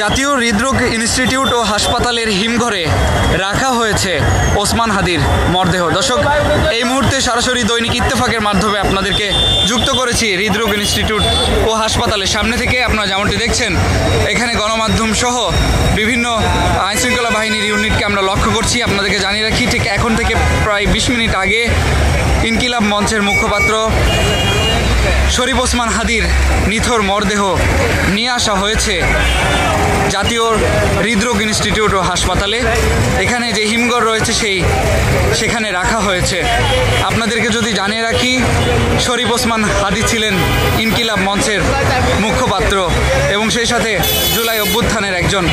জাতীয় হৃদরোগ ইনস্টিটিউট ও হাসপাতালের হিমঘরে রাখা হয়েছে ওসমান হাদির মরদেহ। দর্শক, এই মুহূর্তে সরাসরি দৈনিক ইত্তেফাকের মাধ্যমে আপনাদেরকে যুক্ত করেছি হৃদরোগ ইনস্টিটিউট ও হাসপাতালের সামনে থেকে। আপনারা যেমনটি দেখছেন, এখানে গণমাধ্যম সহ বিভিন্ন আইনশৃঙ্খলা বাহিনীর ইউনিটকে আমরা লক্ষ্য করছি। আপনাদেরকে জানিয়ে রাখি, ঠিক এখন থেকে প্রায় 20 মিনিট আগে ইনকিলাব মঞ্চের মুখপাত্র শরীফ ওসমান হাদির নিথর মরদেহ নিয়ে আসা হয়েছে জাতীয় হৃদরোগ ইনস্টিটিউট ও হাসপাতালে। এখানে যে হিমঘর রয়েছে সেখানে রাখা হয়েছে। আপনাদেরকে যদি জানিয়ে রাখি, শরীফ ওসমান হাদি ছিলেন ইনকিলাব মঞ্চের মুখপাত্র এবং সেই সাথে জুলাই অভ্যুত্থানের একজন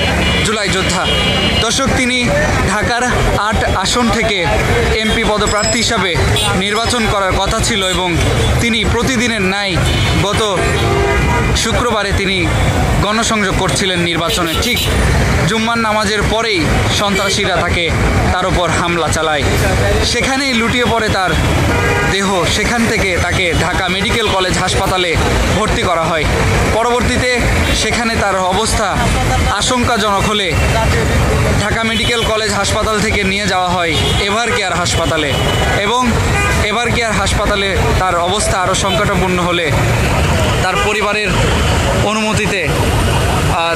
জুলাই যোদ্ধা। দর্শক, তিনি ঢাকার 8 আসন থেকে এমপি পদপ্রার্থী হিসাবে নির্বাচন করার কথা ছিল এবং তিনি প্রতিদিনের ন্যায় গত শুক্রবারে তিনি গণসংযোগ করছিলেন নির্বাচনে। ঠিক জুম্মার নামাজের পরেই সন্ত্রাসীরা তার উপর হামলা চালায়, সেখানেই লুটিয়ে পড়ে তার দেহ। সেখান থেকে তাকে ঢাকা মেডিকেল কলেজ হাসপাতালে ভর্তি করা হয়। পরবর্তীতে সেখানে তার অবস্থা আশঙ্কাজনক হলে ঢাকা মেডিকেল কলেজ হাসপাতাল থেকে নিয়ে যাওয়া হয় এভার কেয়ার হাসপাতালে এবং এভার কেয়ার হাসপাতালে তার অবস্থা আরও সংকটাপন্ন হলে তার পরিবারের অনুমতিতে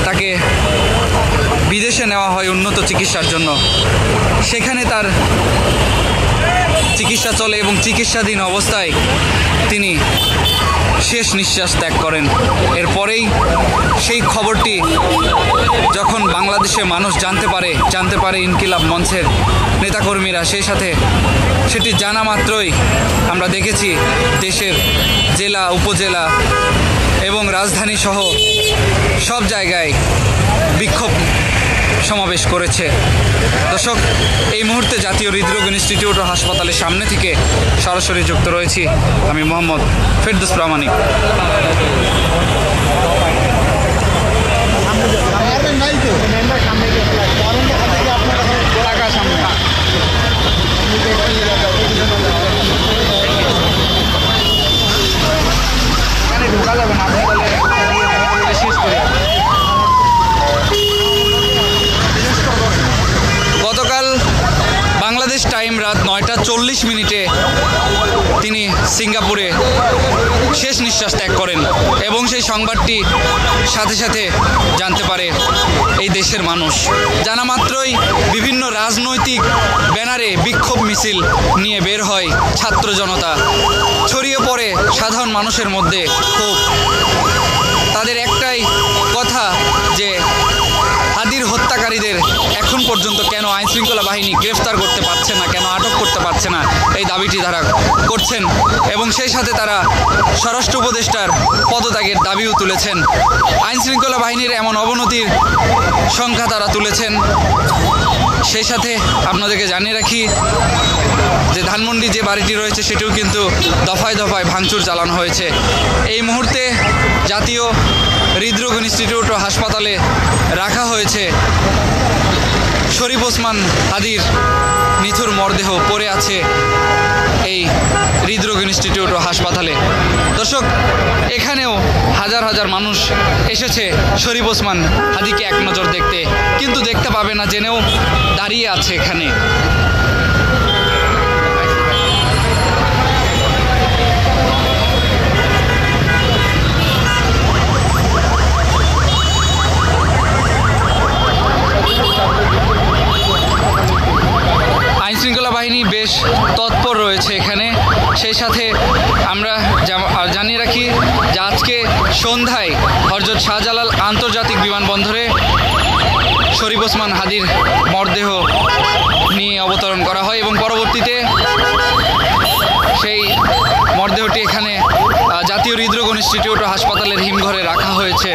তাকে বিদেশে নেওয়া হয় উন্নত চিকিৎসার জন্য। সেখানে তার চিকিৎসা চলে এবং চিকিৎসাধীন অবস্থায় তিনি শেষ নিঃশ্বাস ত্যাগ করেন। এরপরেই সেই খবরটি যখন বাংলাদেশের মানুষ জানতে পারে ইনকিলাব মঞ্চের নেতাকর্মীরা, সেই সাথে সেটি জানা মাত্রই আমরা দেখেছি দেশের জেলা, উপজেলা এবং রাজধানী সহ সব জায়গায় বিক্ষোভ সমাবেশ করেছে। দর্শক, এই মুহূর্তে জাতীয় হৃদরোগ ইনস্টিটিউট ও হাসপাতালের সামনে থেকে সরাসরি যুক্ত রয়েছি আমি মোহাম্মদ ফেরদৌস প্রামাণিক। গতকাল বাংলাদেশ টাইম রাত 9:40 তিনি সিঙ্গাপুরে শেষ নিঃশ্বাস ত্যাগ করেন এবং সেই সংবাদটি সাথে সাথে জানতে পারে এই দেশের মানুষ। জানা মাত্রই বিভিন্ন রাজনৈতিক ব্যানারে বিক্ষোভ মিছিল নিয়ে বের হয় ছাত্র জনতা। ছড়িয়ে পড়ে সাধারণ মানুষের মধ্যে ক্ষোভ। তাদের একটাই কথা যে হাদির হত্যাকারীদের এখন পর্যন্ত কেন আইনশৃঙ্খলা বাহিনী গ্রেফতার করতে পারছে না, কেন আটক করতে পারছে না, এই দাবিটি তারা করছেন এবং সেই সাথে তারা স্বরাষ্ট্র উপদেষ্টার পদত্যাগের দাবিও তুলেছেন। আইনশৃঙ্খলা বাহিনীর এমন অবনতির সংখ্যা তারা তুলেছেন। সেই সাথে আপনাদেরকে জানিয়ে রাখি যে ধানমন্ডি যে বাড়িটি রয়েছে সেটিও কিন্তু দফায় দফায় ভাঙচুর চালানো হয়েছে। এই মুহূর্তে জাতীয় হৃদরোগ ইনস্টিটিউট ও হাসপাতালে রাখা হয়েছে শরীফ ওসমান হাদির নিথর মরদেহ পড়ে আছে এই হৃদরোগ ইনস্টিটিউট ও হাসপাতালে। দর্শক, এখানেও হাজার হাজার মানুষ এসেছে শরীফ ওসমান হাদিকে এক নজর দেখতে, কিন্তু দেখতে পাবে না জেনেও দাঁড়িয়ে আছে এখানে। আইনশৃঙ্খলা বাহিনী বেশ তৎপর রয়েছে এখানে। সেই সাথে আমরা জানিয়ে রাখি যে আজকে সন্ধ্যায় হযরত শাহজালাল আন্তর্জাতিক বিমানবন্দরে শরীফ ওসমান হাদির মরদেহ নিয়ে অবতরণ করা হয় এবং পরবর্তীতে সেই মরদেহটি এখানে জাতীয় হৃদরোগ ইনস্টিটিউট ও হাসপাতালের হিমঘরে রাখা হয়েছে।